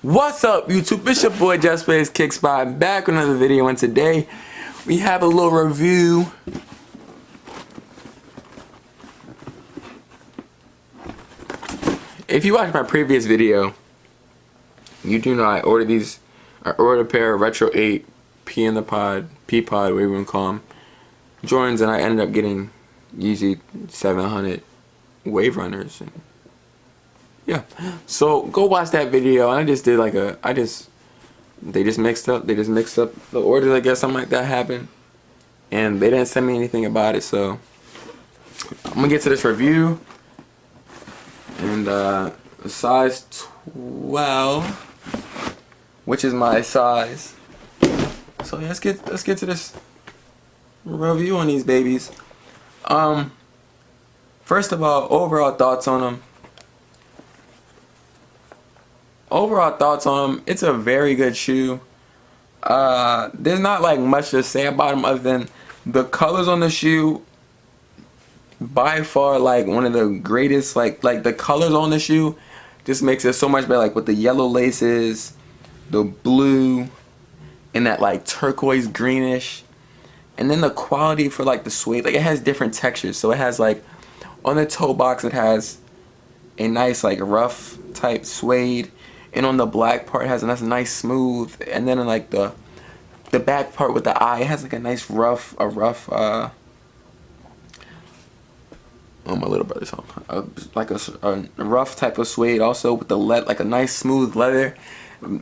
What's up, YouTube? It's your boy Just Plays Kickspot back with another video, and today we have a little review. If you watched my previous video, you do know I ordered these. I ordered a pair of Retro 8 P in the Pod, P-Pod, whatever you want to call them, Jordans, and I ended up getting YEEZY 700 Wave Runners. And yeah, so go watch that video. I just did like they just mixed up the orders, I guess, something like that happened, and they didn't send me anything about it. So I'm gonna get to this review, and size 12, which is my size. So yeah, let's get to this review on these babies. First of all, overall thoughts on them. It's a very good shoe. There's not like much to say about them other than the colors on the shoe. By far, like one of the greatest. Like the colors on the shoe just makes it so much better. Like with the yellow laces, the blue, and that like turquoise greenish, and then the quality for like the suede. Like it has different textures. So it has like on the toe box, it has a nice like rough type suede. And on the black part, it has a nice smooth, and then in like the back part with the eye, it has like a nice rough, my little brother's home, like a rough type of suede, also with the like a nice smooth leather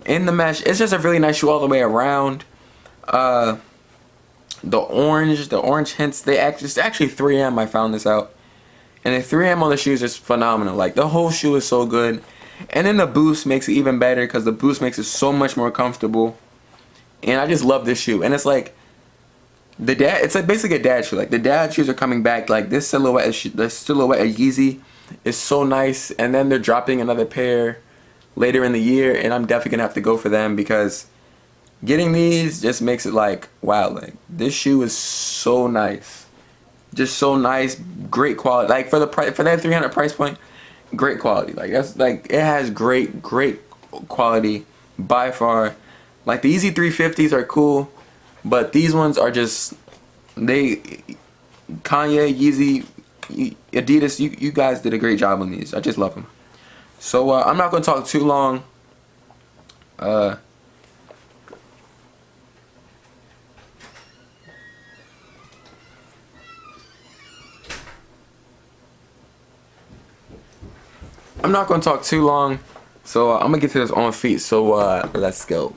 in the mesh. It's just a really nice shoe all the way around. The orange hints, it's actually 3M. I found this out, and the 3M on the shoe is just phenomenal. Like the whole shoe is so good. And then the boost makes it even better because the boost makes it so much more comfortable. And I just love this shoe. And it's like it's like basically a dad shoe. Like the dad shoes are coming back. Like this silhouette, the silhouette of YEEZY is so nice. And then they're dropping another pair later in the year, and I'm definitely gonna have to go for them because getting these just makes it like wow. Like this shoe is so nice, just so nice, great quality. Like for that $300 price point. Great quality. Like that's like it has great quality by far. Like the YEEZY 350s are cool, but these ones are just Kanye, YEEZY, Adidas, you guys did a great job on these. I just love them. So I'm not gonna talk too long. I'm not gonna talk too long, so I'm gonna get to this on feet. So let's go.